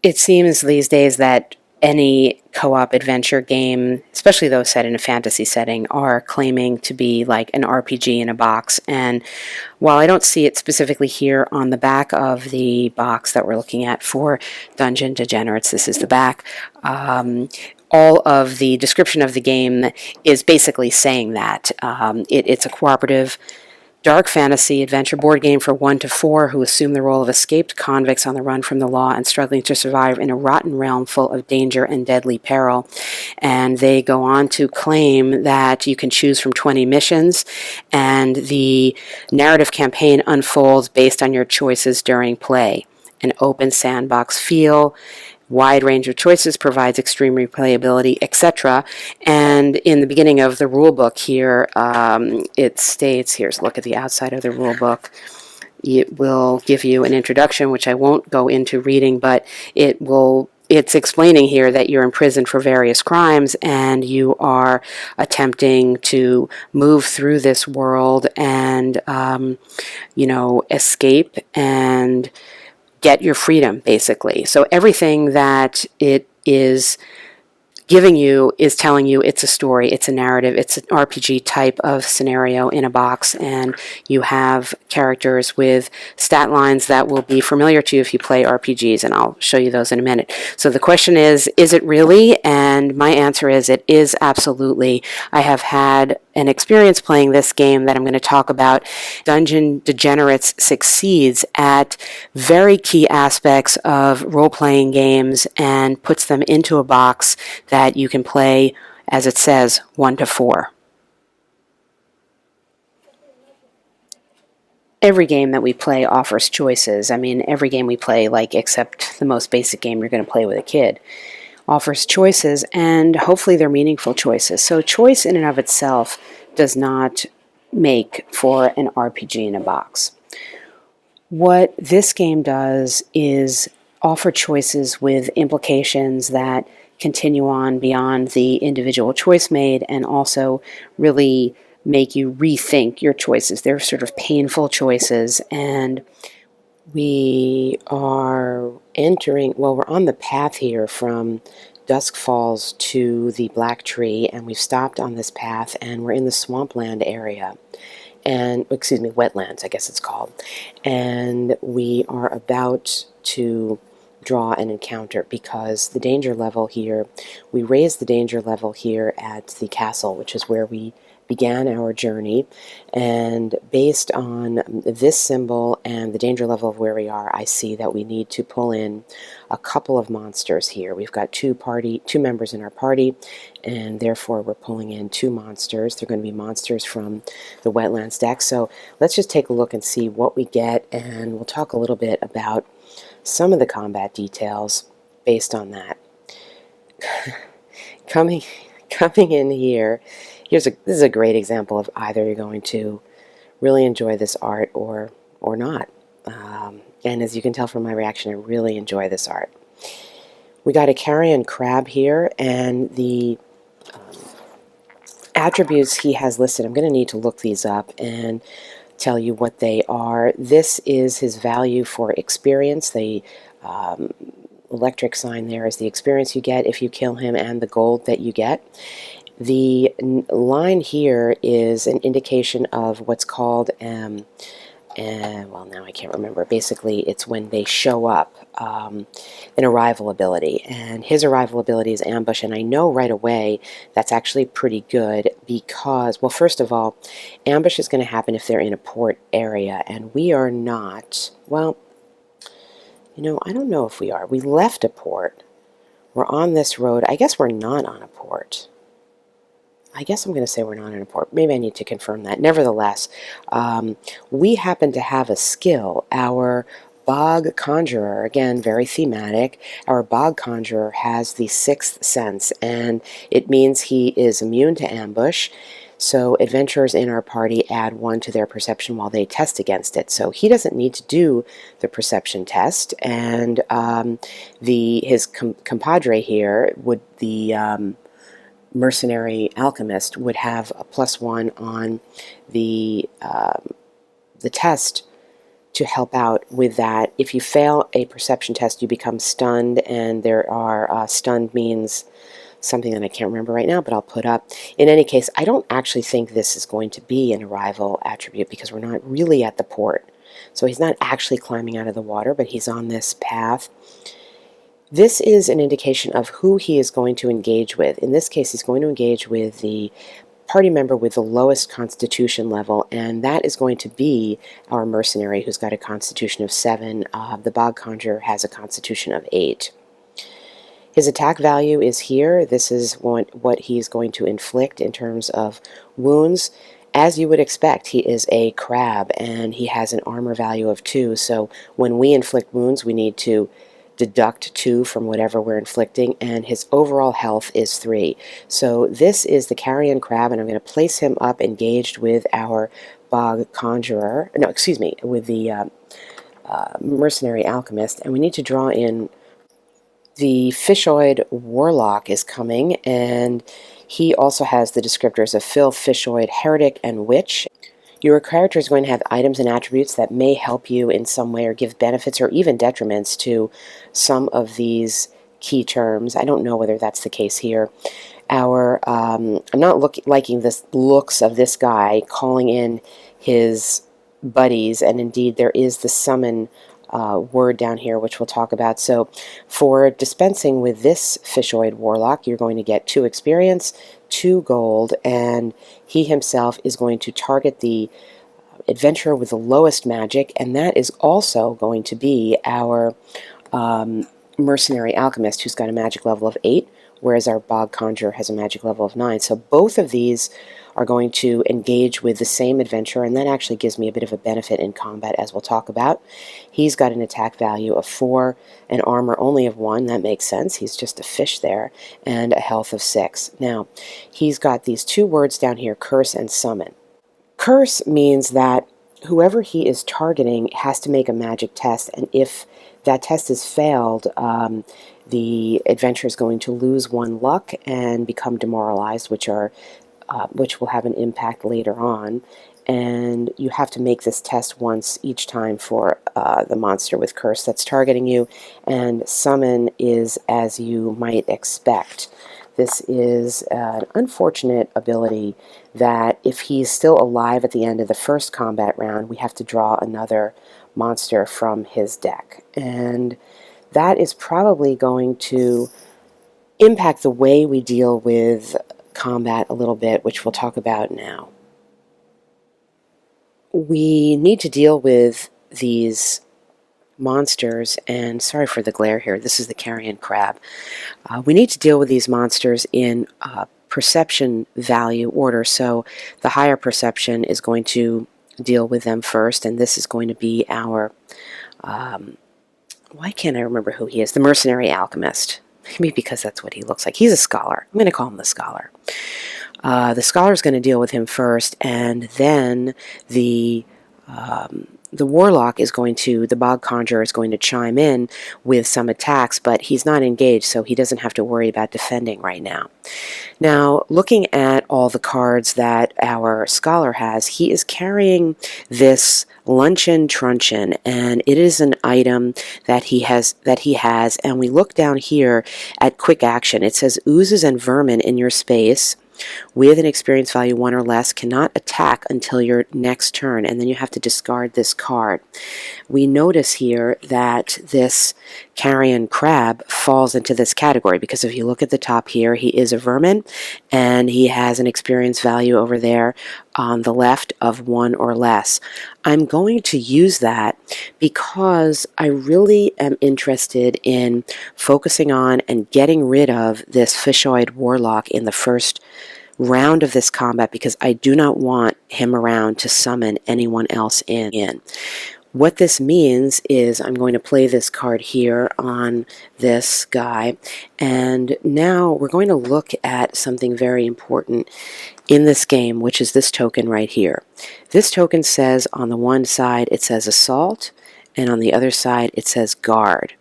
It seems these days that any co-op adventure game, especially those set in a fantasy setting, are claiming to be like an RPG in a box. And while I don't see it specifically here on the back of the box that we're looking at for Dungeon Degenerates, this is the back, all of the description of the game is basically saying that. It's a cooperative dark fantasy adventure board game for 1 to 4 who assume the role of escaped convicts on the run from the law and struggling to survive in a rotten realm full of danger and deadly peril. And they go on to claim that you can choose from 20 missions, and the narrative campaign unfolds based on your choices during play. An open sandbox feel, wide range of choices, provides extreme replayability, etc. And in the beginning of the rule book here, it states, here's a look at the outside of the rule book. It will give you an introduction, which I won't go into reading, but it's explaining here that you're imprisoned for various crimes and you are attempting to move through this world and, escape and get your freedom, basically. So everything that it is giving you is telling you it's a story, it's a narrative, it's an RPG type of scenario in a box, and you have characters with stat lines that will be familiar to you if you play RPGs, and I'll show you those in a minute. So the question is it really? And my answer is it is absolutely. I have had an experience playing this game that I'm going to talk about. Dungeon Degenerates succeeds at very key aspects of role-playing games and puts them into a box that you can play, as it says, 1 to 4. Every game that we play offers choices. I mean, every game we play, except the most basic game you're going to play with a kid, offers choices, and hopefully they're meaningful choices. So choice in and of itself does not make for an RPG in a box. What this game does is offer choices with implications that continue on beyond the individual choice made, and also really make you rethink your choices. They're sort of painful choices, and we are we're on the path here from Dusk Falls to the Black Tree, and we've stopped on this path, and we're in the swampland area, and, wetlands, I guess it's called, and we are about to draw an encounter because the danger level here, we raised the danger level here at the castle, which is where we began our journey, and based on this symbol and the danger level of where we are, I see that we need to pull in a couple of monsters here. We've got two members in our party, and therefore we're pulling in 2 monsters. They're going to be monsters from the Wetlands deck. So let's just take a look and see what we get, and we'll talk a little bit about some of the combat details based on that. Coming in here, this is a great example of either you're going to really enjoy this art or not. And as you can tell from my reaction, I really enjoy this art. We got a carrion crab here, and the attributes he has listed, I'm going to need to look these up and tell you what they are. This is his value for experience. The electric sign there is the experience you get if you kill him and the gold that you get. The line here is an indication of what's called, well, now I can't remember. Basically, it's when they show up, an arrival ability. And his arrival ability is ambush, and I know right away that's actually pretty good because, well, first of all, ambush is going to happen if they're in a port area, and we are not. Well, I don't know if we are. We left a port. We're on this road. I guess we're not on a port. I guess I'm going to say we're not in a port. Maybe I need to confirm that. Nevertheless, we happen to have a skill. Our Bog Conjurer, again, very thematic, our Bog Conjurer has the 6th sense, and it means he is immune to ambush. So adventurers in our party add 1 to their perception while they test against it. So he doesn't need to do the perception test, and his compadre here, the mercenary alchemist, would have a +1 on the test to help out with that. If you fail a perception test, you become stunned, and there are stunned means something that I can't remember right now, but I'll put up. In any case, I don't actually think this is going to be an arrival attribute because we're not really at the port. So he's not actually climbing out of the water, but he's on this path. This is an indication of who he is going to engage with. In this case, he's going to engage with the party member with the lowest constitution level, and that is going to be our mercenary, who's got a constitution of 7. The Bog Conjurer has a constitution of 8. His attack value is here. This is what he's going to inflict in terms of wounds. As you would expect, he is a crab, and he has an armor value of 2, so when we inflict wounds, we need to deduct 2 from whatever we're inflicting, and his overall health is 3. So this is the carrion crab, and I'm going to place him up engaged with our Bog Conjurer, no, excuse me, with the mercenary alchemist, and we need to draw in the fishoid warlock is coming, and he also has the descriptors of filth, fishoid, heretic, and witch. Your character is going to have items and attributes that may help you in some way or give benefits or even detriments to some of these key terms. I don't know whether that's the case here. I'm not liking the looks of this guy calling in his buddies, and indeed there is the summon word down here, which we'll talk about. So for dispensing with this fishoid warlock, you're going to get 2 experience, 2 gold, and he himself is going to target the adventurer with the lowest magic, and that is also going to be our mercenary alchemist, who's got a magic level of 8, whereas our Bog Conjurer has a magic level of 9. So both of these are going to engage with the same adventurer, and that actually gives me a bit of a benefit in combat, as we'll talk about. He's got an attack value of 4, an armor only of 1. That makes sense. He's just a fish there, and a health of 6. Now, he's got these 2 words down here, curse and summon. Curse means that whoever he is targeting has to make a magic test, and if that test is failed, the adventurer is going to lose 1 luck and become demoralized, which will have an impact later on. And you have to make this test once each time for the monster with curse that's targeting you. And summon is as you might expect. This is an unfortunate ability that if he's still alive at the end of the first combat round, we have to draw another monster from his deck. And that is probably going to impact the way we deal with combat a little bit, which we'll talk about now. We need to deal with these monsters, and sorry for the glare here, this is the carrion crab. We need to deal with these monsters in perception value order, so the higher perception is going to deal with them first, and this is going to be our, why can't I remember who he is? The mercenary alchemist. Maybe because that's what he looks like. He's a scholar. I'm going to call him the scholar. The scholar is going to deal with him first, and then the warlock is going to, the Bog Conjurer is going to chime in with some attacks, but he's not engaged, so he doesn't have to worry about defending right now. Now, looking at all the cards that our scholar has, he is carrying this luncheon truncheon, and it is an item that he has, and we look down here at quick action. It says oozes and vermin in your space with an experience value 1 or less cannot attack until your next turn, and then you have to discard this card. We notice here that this carrion crab falls into this category because if you look at the top here, he is a vermin, and he has an experience value over there on the left of 1 or less. I'm going to use that because I really am interested in focusing on and getting rid of this fishoid warlock in the first round of this combat because I do not want him around to summon anyone else in. What this means is I'm going to play this card here on this guy, and now we're going to look at something very important in this game, which is this token right here. This token says on the one side it says assault, and on the other side it says guard.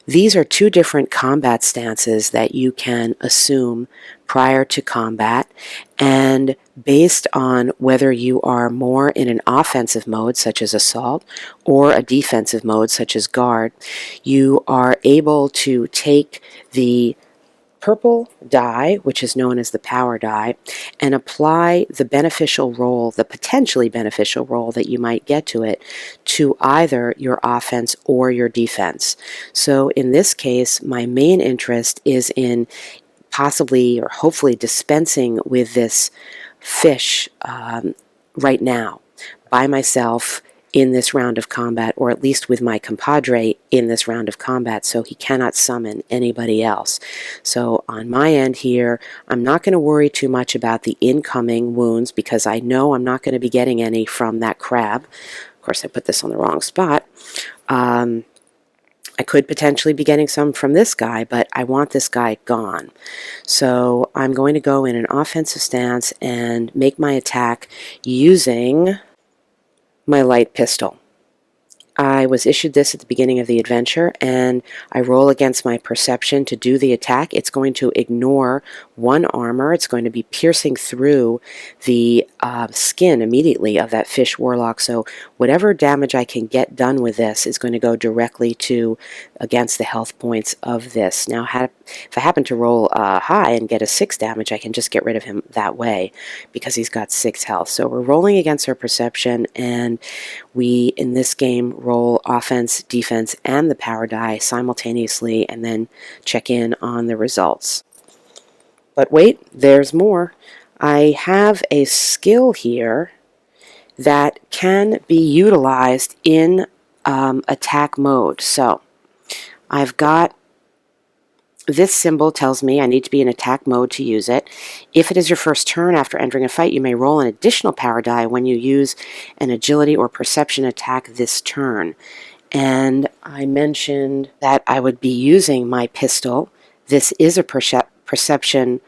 These are 2 different combat stances that you can assume prior to combat, and based on whether you are more in an offensive mode, such as assault, or a defensive mode, such as guard, you are able to take the purple die, which is known as the power die, and apply the beneficial role, the potentially beneficial role that you might get to it, to either your offense or your defense. So in this case, my main interest is in possibly or hopefully dispensing with this fish right now by myself in this round of combat, or at least with my compadre in this round of combat, so he cannot summon anybody else. So on my end here, I'm not going to worry too much about the incoming wounds, because I know I'm not going to be getting any from that crab. Of course, I put this on the wrong spot. I could potentially be getting some from this guy, but I want this guy gone. So I'm going to go in an offensive stance and make my attack using my light pistol. I was issued this at the beginning of the adventure, and I roll against my perception to do the attack. It's going to ignore one armor. It's going to be piercing through the skin immediately of that fish warlock. So whatever damage I can get done with this is going to go directly to against the health points of this. Now, if I happen to roll high and get a 6 damage, I can just get rid of him that way because he's got 6 health. So we're rolling against our perception, and we, in this game, roll offense, defense, and the power die simultaneously, and then check in on the results. But wait, there's more. I have a skill here that can be utilized in attack mode. So I've got this symbol tells me I need to be in attack mode to use it. If it is your first turn after entering a fight, you may roll an additional power die when you use an agility or perception attack this turn. And I mentioned that I would be using my pistol. This is a perception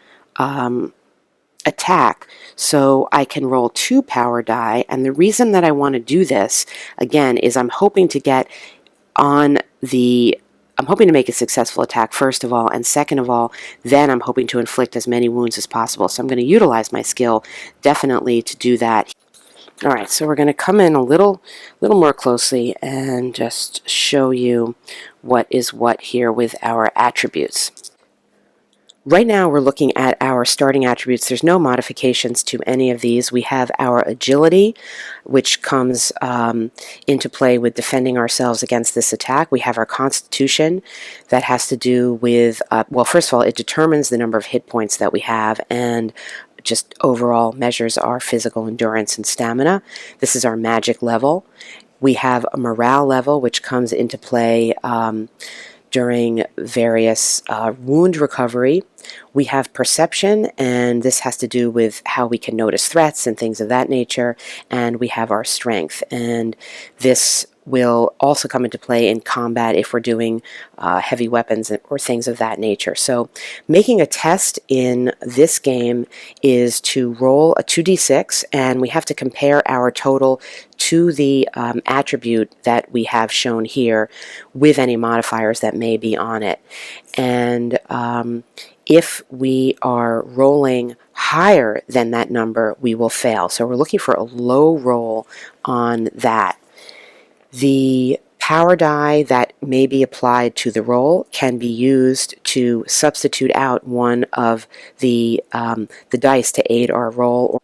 attack, so I can roll 2 power die. And the reason that I want to do this, again, is I'm hoping to get on the I'm hoping to make a successful attack, first of all, and second of all, then I'm hoping to inflict as many wounds as possible. So I'm going to utilize my skill definitely to do that. All right, so we're going to come in a little more closely and just show you what is what here with our attributes. Right now we're looking at our starting attributes. There's no modifications to any of these. We have our agility, which comes into play with defending ourselves against this attack. We have our constitution that has to do with, well, first of all, it determines the number of hit points that we have and just overall measures our physical endurance and stamina. This is our magic level. We have a morale level, which comes into play during various wound recovery. We have perception, and this has to do with how we can notice threats and things of that nature. And we have our strength, and this will also come into play in combat if we're doing heavy weapons or things of that nature. So making a test in this game is to roll a 2d6, and we have to compare our total to the attribute that we have shown here with any modifiers that may be on it. And if we are rolling higher than that number, we will fail. So we're looking for a low roll on that. The power die that may be applied to the roll can be used to substitute out one of the dice to aid our roll.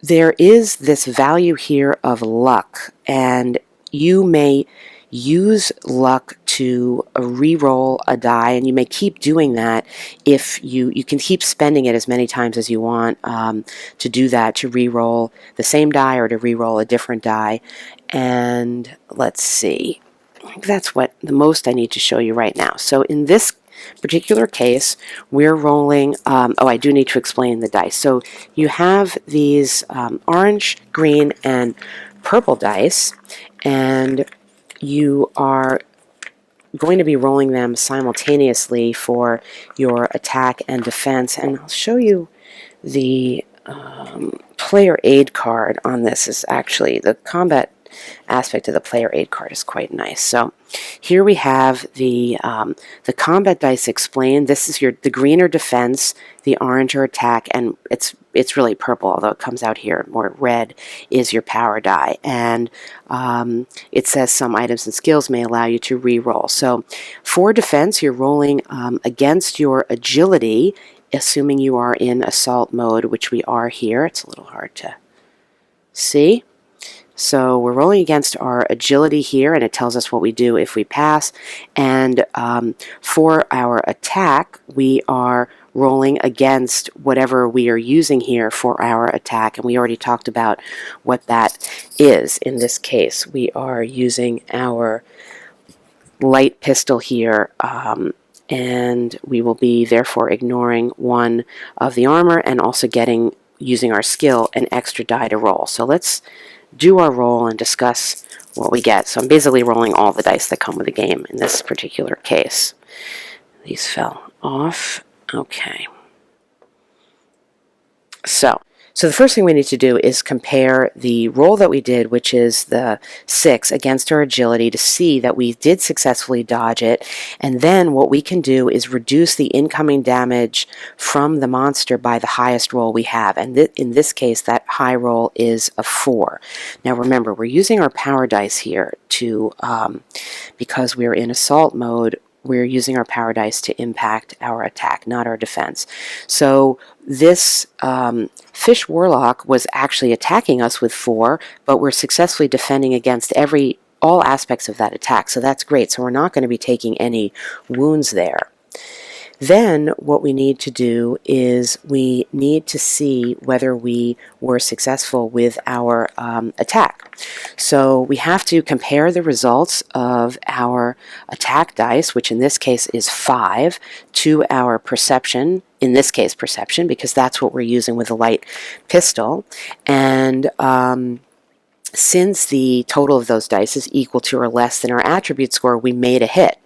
There is this value here of luck, and you may use luck to re-roll a die, and you may keep doing that if you can keep spending it as many times as you want to do that, to re-roll the same die or to re-roll a different die. And let's see, that's what the most I need to show you right now. So in this particular case, we're rolling, I do need to explain the dice. So you have these orange, green, and purple dice, and you are going to be rolling them simultaneously for your attack and defense. And I'll show you the player aid card on this. Is actually the combat aspect of the player aid card is quite nice. So here we have the combat dice explained. This is the green are defense, the orange are attack, and it's really purple, although it comes out here more red, is your power die. And it says some items and skills may allow you to re-roll. So for defense, you're rolling against your agility, assuming you are in assault mode, which we are here. It's a little hard to see. So we're rolling against our agility here, and it tells us what we do if we pass. And for our attack, we are rolling against whatever we are using here for our attack. And we already talked about what that is. In this case, we are using our light pistol here, and we will be therefore ignoring one of the armor and also using our skill an extra die to roll. So let's do our roll and discuss what we get. So I'm basically rolling all the dice that come with the game in this particular case. These fell off. Okay. So the first thing we need to do is compare the roll that we did, which is the 6, against our agility to see that we did successfully dodge it. And then what we can do is reduce the incoming damage from the monster by the highest roll we have. And in this case, that high roll is a 4. Now remember, we're using our power dice here to, because we're in assault mode, we're using our power dice to impact our attack, not our defense. So this fish warlock was actually attacking us with 4, but we're successfully defending against all aspects of that attack. So that's great. So we're not going to be taking any wounds there. Then what we need to do is we need to see whether we were successful with our attack. So we have to compare the results of our attack dice, which in this case is 5, to our perception, in this case perception, because that's what we're using with the light pistol. And since the total of those dice is equal to or less than our attribute score, we made a hit.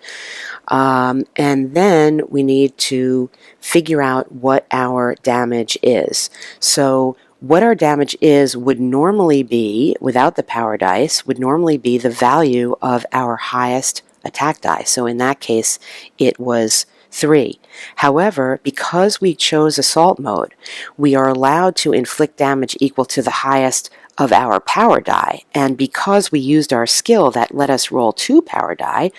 And then we need to figure out what our damage is. So what our damage is would normally be, without the power dice, would normally be the value of our highest attack die. So in that case, it was 3. However, because we chose assault mode, we are allowed to inflict damage equal to the highest of our power die. And because we used our skill that let us roll 2 power dice,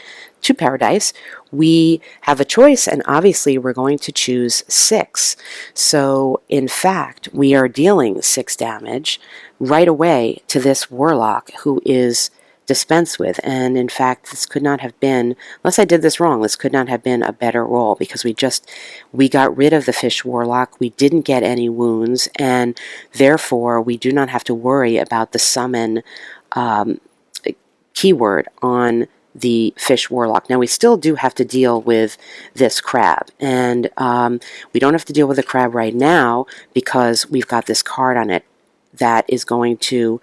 we have a choice, and obviously we're going to choose 6. So in fact, we are dealing 6 damage right away to this warlock who is dispensed with. And in fact, this could not have been, unless I did this wrong, this could not have been a better roll, because we got rid of the fish warlock, we didn't get any wounds, and therefore we do not have to worry about the summon keyword on the fish warlock. Now we still do have to deal with this crab, and we don't have to deal with the crab right now because we've got this card on it that is going to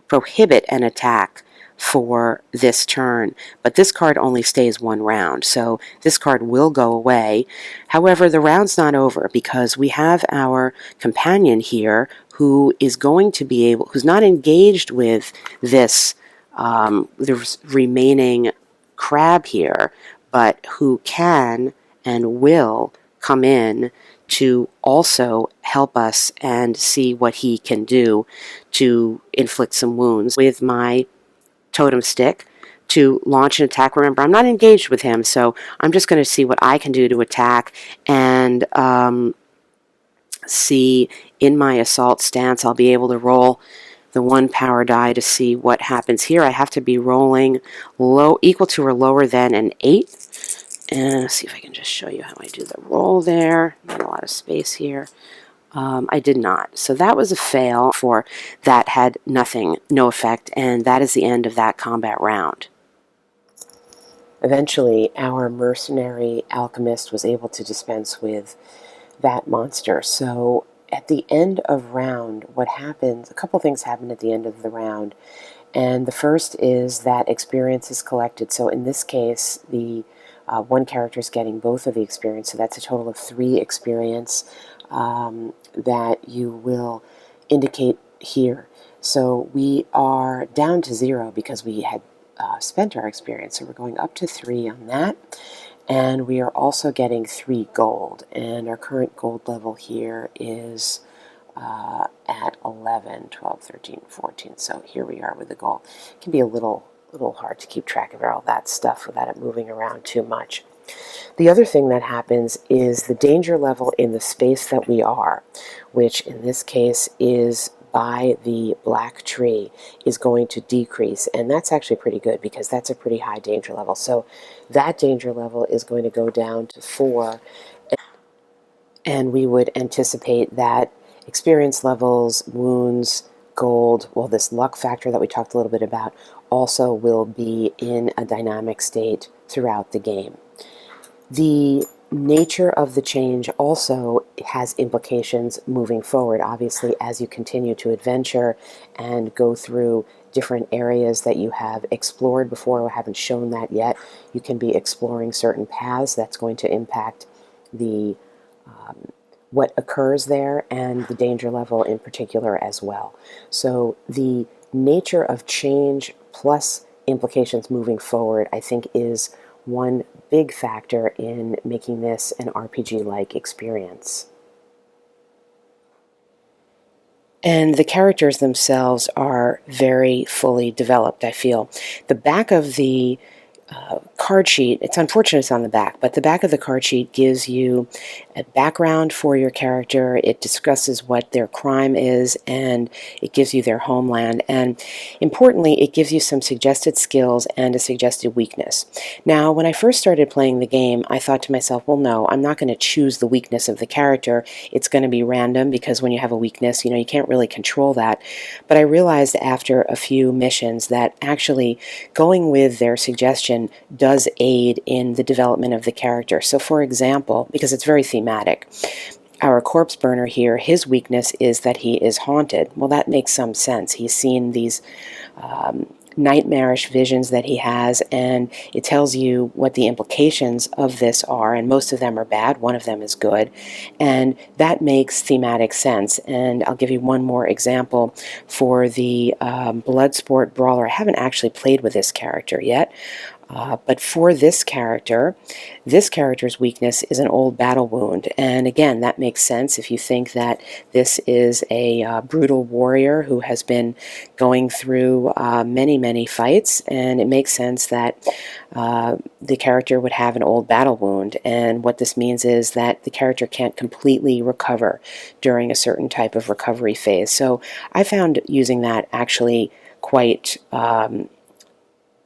prohibit an attack for this turn, but this card only stays 1 round, so this card will go away. However, the round's not over, because we have our companion here who is going to be able, who's not engaged with this the remaining crab here, but who can and will come in to also help us and see what he can do to inflict some wounds with my totem stick to launch an attack. Remember, I'm not engaged with him, so I'm just going to see what I can do to attack, and see in my assault stance I'll be able to roll the 1 power die to see what happens here. I have to be rolling equal to or lower than an 8. And let's see if I can just show you how I do the roll there. Not a lot of space here. I did not. So that was a fail. For that had no effect, and that is the end of that combat round. Eventually, our mercenary alchemist was able to dispense with that monster. So at the end of round, what happens, a couple things happen at the end of the round. And the first is that experience is collected. So in this case, the one character is getting both of the experience, so that's a total of 3 experience that you will indicate here. So we are down to 0 because we had spent our experience. So we're going up to 3 on that. And we are also getting 3 gold. And our current gold level here is at 11, 12, 13, 14. So here we are with the gold. It can be a little hard to keep track of all that stuff without it moving around too much. The other thing that happens is the danger level in the space that we are, which in this case is by the black tree, is going to decrease. And that's actually pretty good because that's a pretty high danger level. So that danger level is going to go down to 4. And we would anticipate that experience levels, wounds, gold, well, this luck factor that we talked a little bit about, also will be in a dynamic state throughout the game. The nature of the change also has implications moving forward. Obviously, as you continue to adventure and go through different areas that you have explored before or haven't shown that yet, you can be exploring certain paths that's going to impact the what occurs there and the danger level in particular as well. So the nature of change plus implications moving forward, I think, is one big factor in making this an RPG-like experience. And the characters themselves are very fully developed, I feel. The back of the card sheet, it's unfortunate it's on the back, but the back of the card sheet gives you a background for your character. It discusses what their crime is, and it gives you their homeland. And importantly, it gives you some suggested skills and a suggested weakness. Now, when I first started playing the game, I thought to myself, well, no, I'm not going to choose the weakness of the character. It's going to be random because when you have a weakness, you can't really control that. But I realized after a few missions that actually going with their suggestion does aid in the development of the character. So for example, because it's very thematic, our corpse burner here, his weakness is that he is haunted. Well, that makes some sense. He's seen these nightmarish visions that he has, and it tells you what the implications of this are, and most of them are bad, one of them is good, and that makes thematic sense. And I'll give you one more example for the Bloodsport Brawler. I haven't actually played with this character yet, but for this character's weakness is an old battle wound. And again, that makes sense if you think that this is a brutal warrior who has been going through many, many fights. And it makes sense that the character would have an old battle wound. And what this means is that the character can't completely recover during a certain type of recovery phase. So I found using that actually quite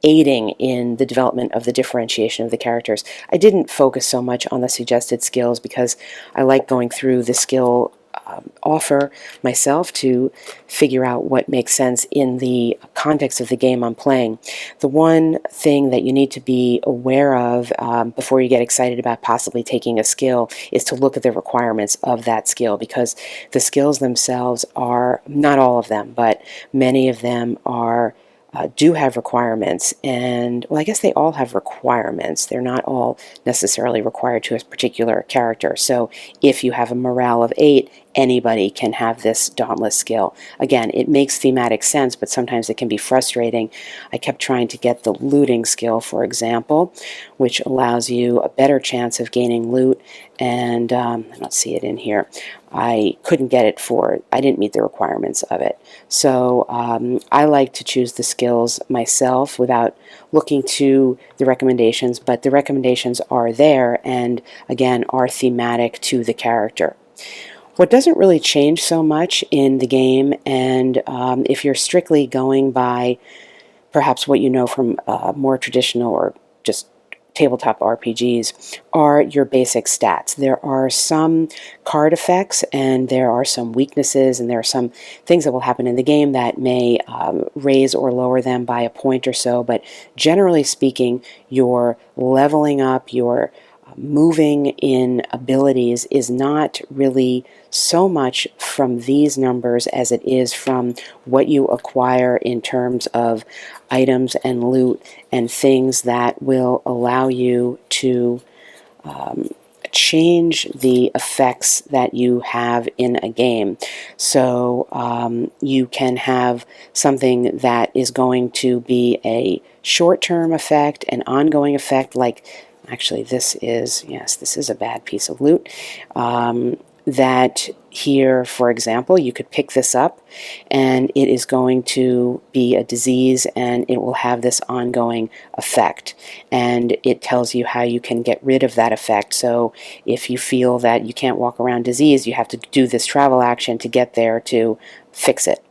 aiding in the development of the differentiation of the characters. I didn't focus so much on the suggested skills because I like going through the skill offer myself to figure out what makes sense in the context of the game I'm playing. The one thing that you need to be aware of before you get excited about possibly taking a skill is to look at the requirements of that skill, because the skills themselves are, not all of them, but many of them are do have requirements. And well, I guess they all have requirements. They're not all necessarily required to a particular character. So if you have a morale of 8, anybody can have this dauntless skill. Again, it makes thematic sense, but sometimes it can be frustrating. I kept trying to get the looting skill, for example, which allows you a better chance of gaining loot, and I don't see it in here. I couldn't get it I didn't meet the requirements of it. So I like to choose the skills myself without looking to the recommendations, but the recommendations are there and, again, are thematic to the character. What doesn't really change so much in the game, and if you're strictly going by perhaps what you know from more traditional or just tabletop RPGs, are your basic stats. There are some card effects, and there are some weaknesses, and there are some things that will happen in the game that may raise or lower them by a point or so, but generally speaking, your leveling up, your moving in abilities is not really so much from these numbers as it is from what you acquire in terms of items and loot and things that will allow you to change the effects that you have in a game. So you can have something that is going to be a short-term effect, an ongoing effect, like actually this is, yes, this is a bad piece of loot. That here, for example, you could pick this up and it is going to be a disease and it will have this ongoing effect. And it tells you how you can get rid of that effect. So if you feel that you can't walk around disease, you have to do this travel action to get there to fix it.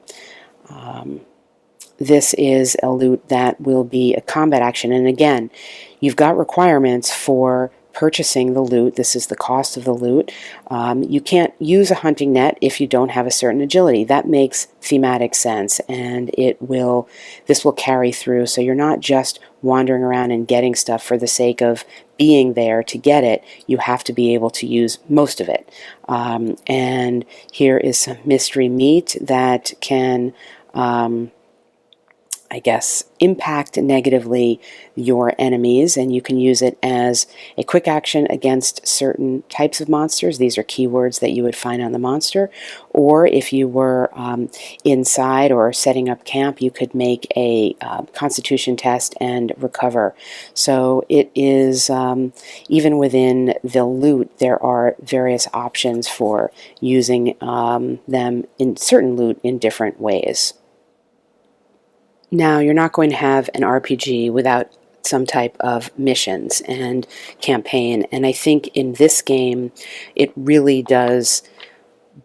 This is a loot that will be a combat action. And again, you've got requirements for purchasing the loot. This is the cost of the loot. You can't use a hunting net if you don't have a certain agility. That makes thematic sense, and this will carry through. So you're not just wandering around and getting stuff for the sake of being there to get it. You have to be able to use most of it. And here is some mystery meat that can I guess, impact negatively your enemies, and you can use it as a quick action against certain types of monsters. These are keywords that you would find on the monster. Or if you were inside or setting up camp, you could make a constitution test and recover. So it is, even within the loot, there are various options for using them in certain loot in different ways. Now, you're not going to have an RPG without some type of missions and campaign, and I think in this game it really does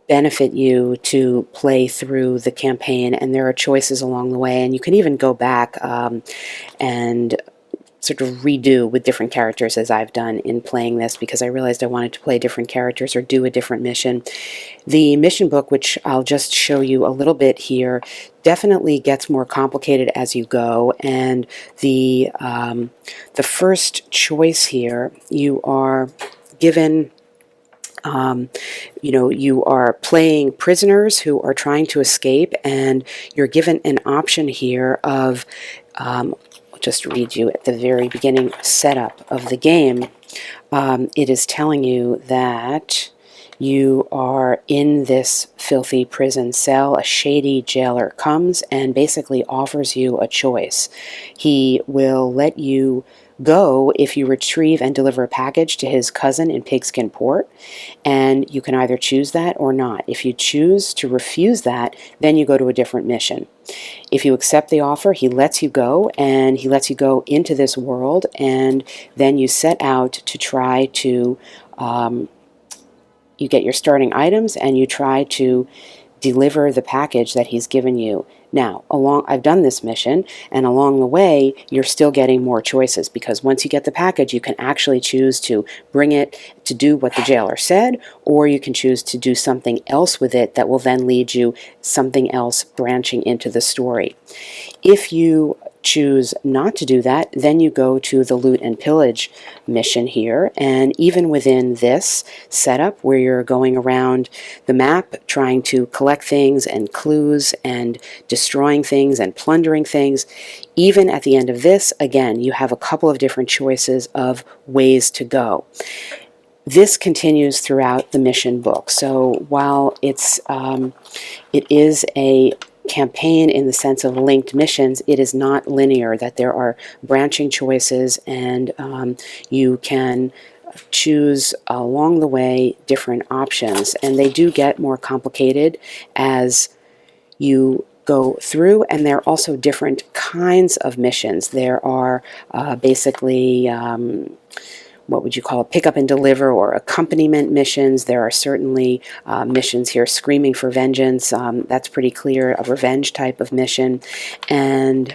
benefit you to play through the campaign, and there are choices along the way, and you can even go back and sort of redo with different characters, as I've done in playing this, because I realized I wanted to play different characters or do a different mission. The mission book, which I'll just show you a little bit here, definitely gets more complicated as you go, and the first choice here, you are given you are playing prisoners who are trying to escape, and you're given an option here of I'll just read you at the very beginning setup of the game. It is telling you that you are in this filthy prison cell. A shady jailer comes and basically offers you a choice. He will let you go if you retrieve and deliver a package to his cousin in Pigskin Port, and you can either choose that or not. If you choose to refuse that, then you go to a different mission. If you accept the offer, he lets you go, and he lets you go into this world, and then you set out to try to you get your starting items and you try to deliver the package that he's given you. Now, I've done this mission, and along the way, you're still getting more choices, because once you get the package, you can actually choose to bring it to do what the jailer said, or you can choose to do something else with it that will then lead you something else branching into the story. If you choose not to do that, then you go to the loot and pillage mission here, and even within this setup where you're going around the map trying to collect things and clues and destroying things and plundering things, even at the end of this, again, you have a couple of different choices of ways to go. This continues throughout the mission book, so while it is a campaign in the sense of linked missions, it is not linear, that there are branching choices, and you can choose along the way different options, and they do get more complicated as you go through, and there are also different kinds of missions. There are basically what would you call it, pick up and deliver or accompaniment missions. There are certainly missions here, screaming for vengeance. That's pretty clear, a revenge type of mission. And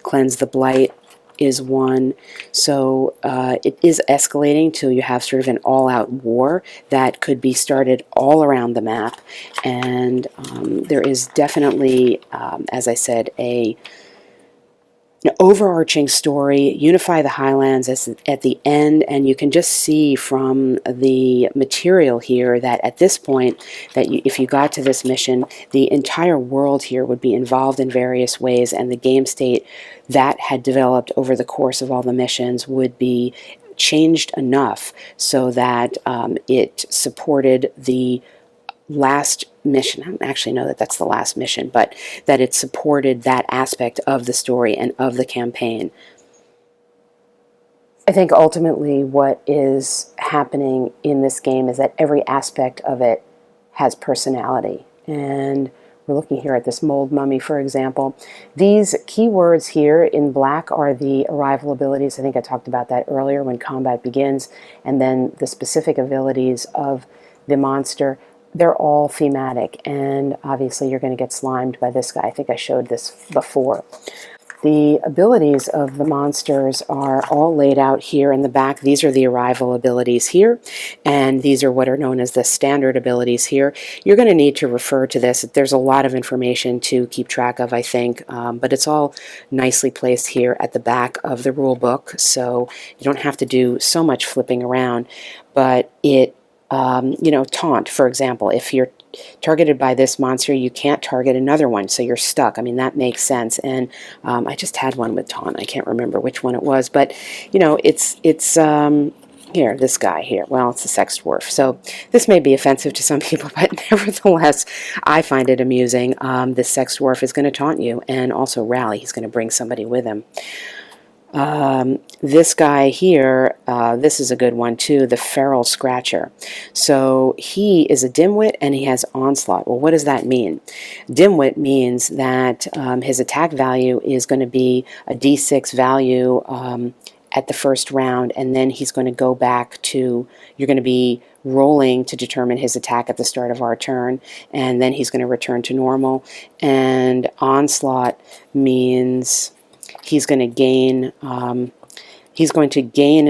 cleanse the blight is one. So it is escalating till you have sort of an all-out war that could be started all around the map. And there is definitely, as I said, an overarching story. Unify the Highlands at the end, and you can just see from the material here that at this point, that if you got to this mission, the entire world here would be involved in various ways, and the game state that had developed over the course of all the missions would be changed enough so that it supported the last mission. I don't actually know that that's the last mission, but that it supported that aspect of the story and of the campaign. I think ultimately what is happening in this game is that every aspect of it has personality. And we're looking here at this mold mummy, for example. These keywords here in black are the arrival abilities. I think I talked about that earlier when combat begins. And then the specific abilities of the monster, they're all thematic. And obviously you're going to get slimed by this guy. I think I showed this before. The abilities of the monsters are all laid out here in the back. These are the arrival abilities here, and these are what are known as the standard abilities here. You're going to need to refer to this. There's a lot of information to keep track of, I think, but it's all nicely placed here at the back of the rule book, so you don't have to do so much flipping around. But it, taunt, for example, if you're targeted by this monster, you can't target another one, so you're stuck. I mean, that makes sense. And I just had one with taunt. I can't remember which one it was, but it's here, this guy here. Well, it's a sex dwarf, so this may be offensive to some people, but nevertheless, I find it amusing. This sex dwarf is going to taunt you and also rally. He's going to bring somebody with him. This guy here, this is a good one too, the Feral Scratcher. So he is a dimwit and he has onslaught. Well, what does that mean? Dimwit means that his attack value is going to be a d6 value at the first round, and then he's going to go back to, you're going to be rolling to determine his attack at the start of our turn, and then he's going to return to normal. And onslaught means he's going to gain an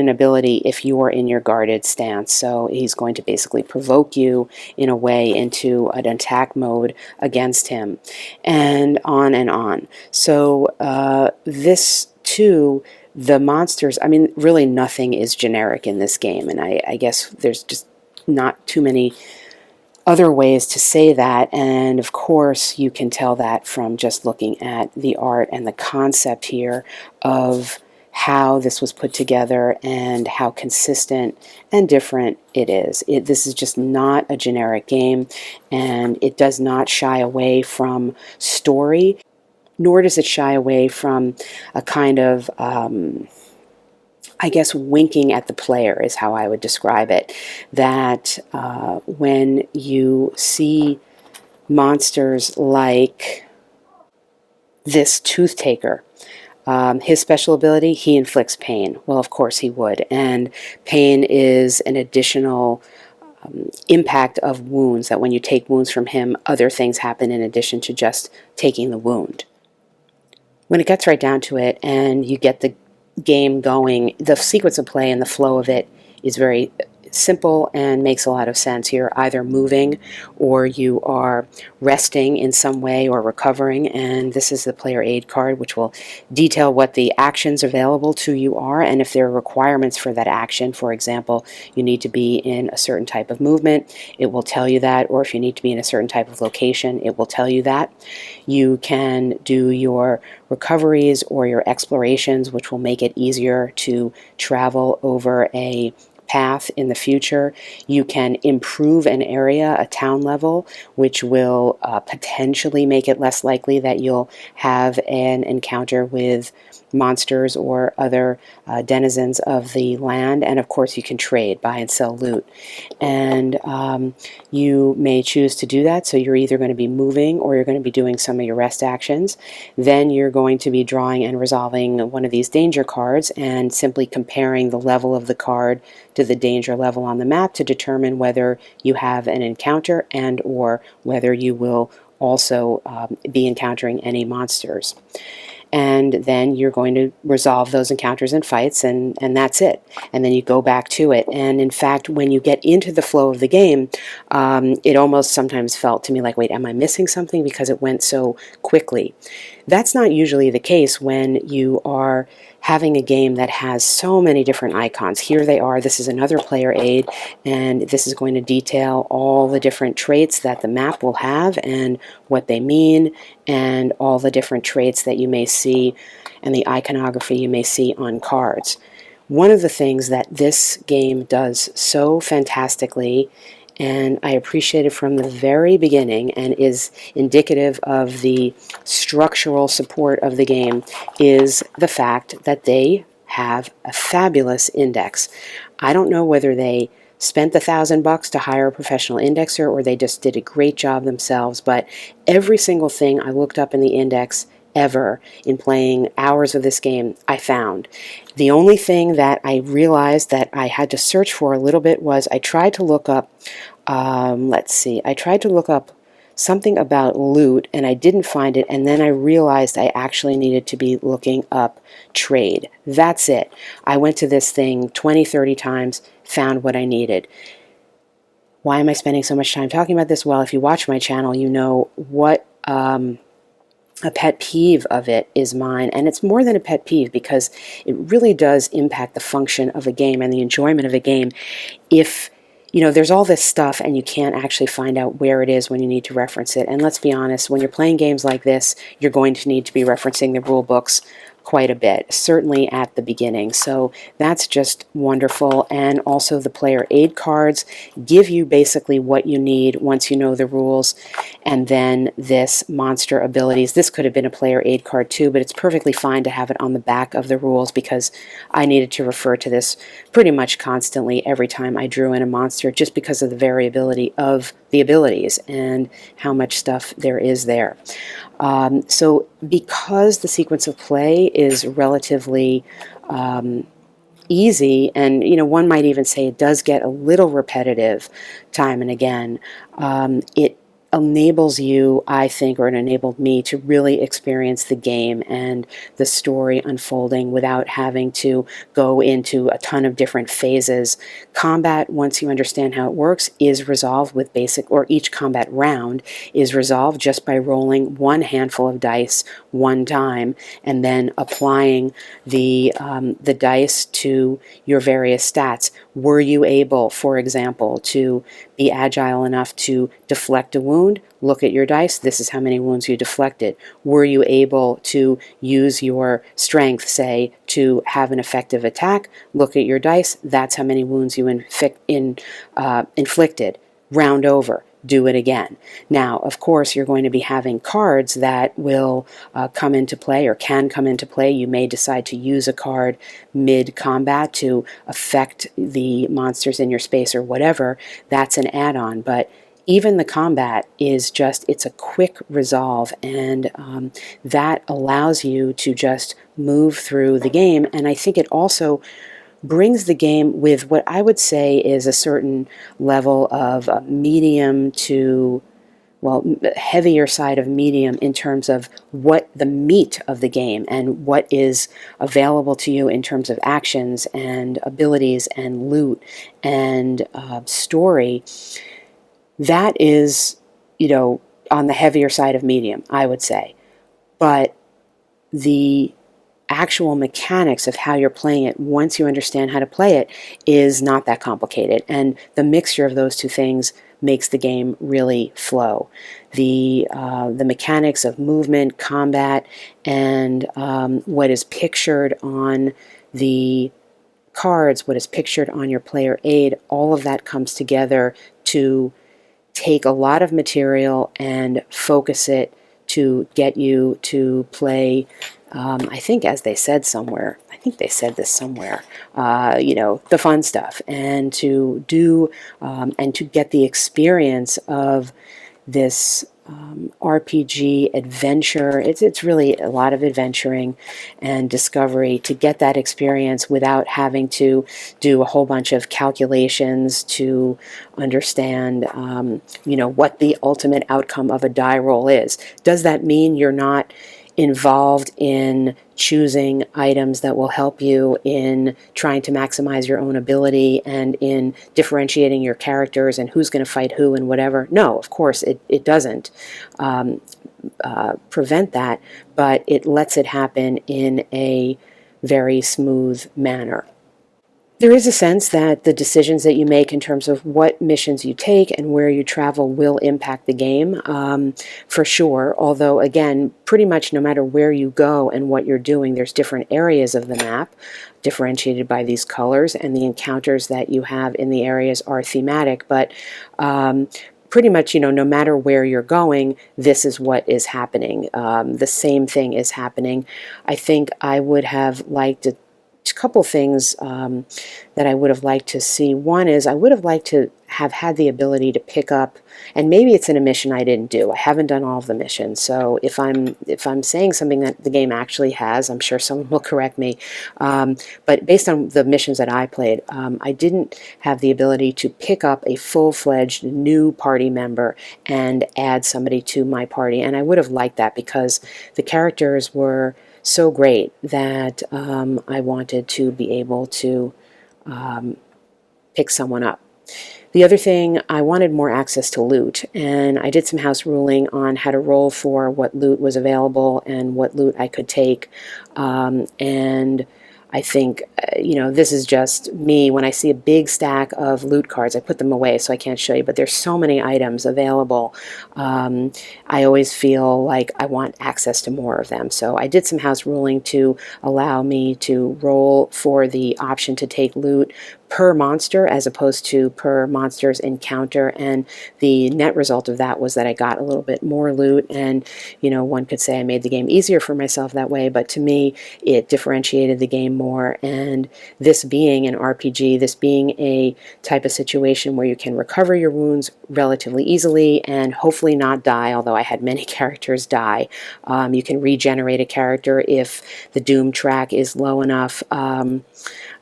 ability if you are in your guarded stance. So he's going to basically provoke you in a way into an attack mode against him, and on and on. So this too, the monsters, I mean, really nothing is generic in this game, and I guess there's just not too many other ways to say that. And of course you can tell that from just looking at the art and the concept here of how this was put together and how consistent and different it is. This is just not a generic game, and it does not shy away from story, nor does it shy away from a kind of I guess winking at the player is how I would describe it. That when you see monsters like this Tooth Taker, his special ability, he inflicts pain. Well, of course he would. And pain is an additional impact of wounds, that when you take wounds from him, other things happen in addition to just taking the wound. When it gets right down to it and you get the game going, the sequence of play and the flow of it is very simple and makes a lot of sense. You're either moving or you are resting in some way or recovering, and this is the player aid card, which will detail what the actions available to you are and if there are requirements for that action. For example, you need to be in a certain type of movement, it will tell you that, or if you need to be in a certain type of location, it will tell you that. You can do your recoveries or your explorations, which will make it easier to travel over a path in the future. You can improve an area, a town level, which will potentially make it less likely that you'll have an encounter with monsters or other denizens of the land. And of course you can trade, buy and sell loot, and you may choose to do that. So you're either going to be moving or you're going to be doing some of your rest actions. Then you're going to be drawing and resolving one of these danger cards and simply comparing the level of the card to the danger level on the map to determine whether you have an encounter and or whether you will also be encountering any monsters. And then you're going to resolve those encounters and fights, and that's it. And then you go back to it. And in fact, when you get into the flow of the game, it almost sometimes felt to me like, wait, am I missing something because it went so quickly? That's not usually the case when you are having a game that has so many different icons. Here they are. This is another player aid, and this is going to detail all the different traits that the map will have and what they mean, and all the different traits that you may see and the iconography you may see on cards. One of the things that this game does so fantastically, and I appreciate it from the very beginning and is indicative of the structural support of the game, is the fact that they have a fabulous index. I don't know whether they spent $1,000 to hire a professional indexer or they just did a great job themselves, but every single thing I looked up in the index ever in playing hours of this game, I found. The only thing that I realized that I had to search for a little bit was I tried to look up, I tried to look up something about loot and I didn't find it, and then I realized I actually needed to be looking up trade. That's it. I went to this thing 20, 30 times, found what I needed. Why am I spending so much time talking about this? Well, if you watch my channel, you know what a pet peeve of it is mine, and it's more than a pet peeve because it really does impact the function of a game and the enjoyment of a game. If there's all this stuff and you can't actually find out where it is when you need to reference it. And let's be honest, when you're playing games like this, you're going to need to be referencing the rule books quite a bit, certainly at the beginning. So that's just wonderful. And also the player aid cards give you basically what you need once you know the rules. And then this monster abilities. This could have been a player aid card too, but it's perfectly fine to have it on the back of the rules because I needed to refer to this pretty much constantly every time I drew in a monster, just because of the variability of the abilities and how much stuff there is there. So because the sequence of play is relatively easy, and one might even say it does get a little repetitive time and again, it enables you, I think, or it enabled me to really experience the game and the story unfolding without having to go into a ton of different phases. Combat, once you understand how it works, is resolved with basic, or each combat round is resolved just by rolling one handful of dice one time and then applying the dice to your various stats. Were you able, for example, to be agile enough to deflect a wound? Look at your dice. This is how many wounds you deflected. Were you able to use your strength, say, to have an effective attack? Look at your dice. That's how many wounds you inflicted. Round over. Do it again. Now, of course, you're going to be having cards that will come into play or can come into play. You may decide to use a card mid-combat to affect the monsters in your space or whatever. That's an add-on, but even the combat is just, it's a quick resolve, and that allows you to just move through the game. And I think it also brings the game with what I would say is a certain level of medium to, well, heavier side of medium in terms of what the meat of the game and what is available to you in terms of actions and abilities and loot and story. That is, on the heavier side of medium, I would say. But the actual mechanics of how you're playing it, once you understand how to play it, is not that complicated. And the mixture of those two things makes the game really flow. The mechanics of movement, combat, and what is pictured on the cards, what is pictured on your player aid, all of that comes together to take a lot of material and focus it to get you to play, I think as they said somewhere, I think they said this somewhere, the fun stuff, and to do, and to get the experience of this RPG adventure. It's really a lot of adventuring and discovery to get that experience without having to do a whole bunch of calculations to understand, what the ultimate outcome of a die roll is. Does that mean you're not involved in choosing items that will help you in trying to maximize your own ability and in differentiating your characters and who's going to fight who and whatever? No, of course it doesn't prevent that, but it lets it happen in a very smooth manner. There is a sense that the decisions that you make in terms of what missions you take and where you travel will impact the game, for sure. Although, again, pretty much no matter where you go and what you're doing, there's different areas of the map differentiated by these colors, and the encounters that you have in the areas are thematic. But pretty much, no matter where you're going, this is what is happening. The same thing is happening. I think I would have liked a couple things that I would have liked to see. One is I would have liked to have had the ability to pick up, and maybe it's in a mission I didn't do. I haven't done all of the missions, so if I'm saying something that the game actually has, I'm sure someone will correct me. But based on the missions that I played, I didn't have the ability to pick up a full-fledged new party member and add somebody to my party, and I would have liked that because the characters were so great that I wanted to be able to pick someone up. The other thing, I wanted more access to loot, and I did some house ruling on how to roll for what loot was available and what loot I could take, and I think, this is just me. When I see a big stack of loot cards, I put them away so I can't show you, but there's so many items available. I always feel like I want access to more of them. So I did some house ruling to allow me to roll for the option to take loot per monster as opposed to per monster's encounter, and the net result of that was that I got a little bit more loot, and one could say I made the game easier for myself that way, but to me it differentiated the game more. And this being an RPG, this being a type of situation where you can recover your wounds relatively easily and hopefully not die, although I had many characters die. You can regenerate a character if the doom track is low enough.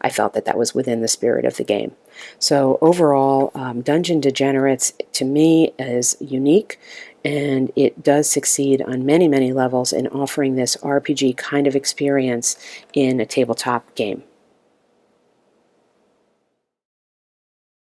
I felt that that was within the spirit of the game. So overall, Dungeon Degenerates to me is unique, and it does succeed on many, many levels in offering this RPG kind of experience in a tabletop game.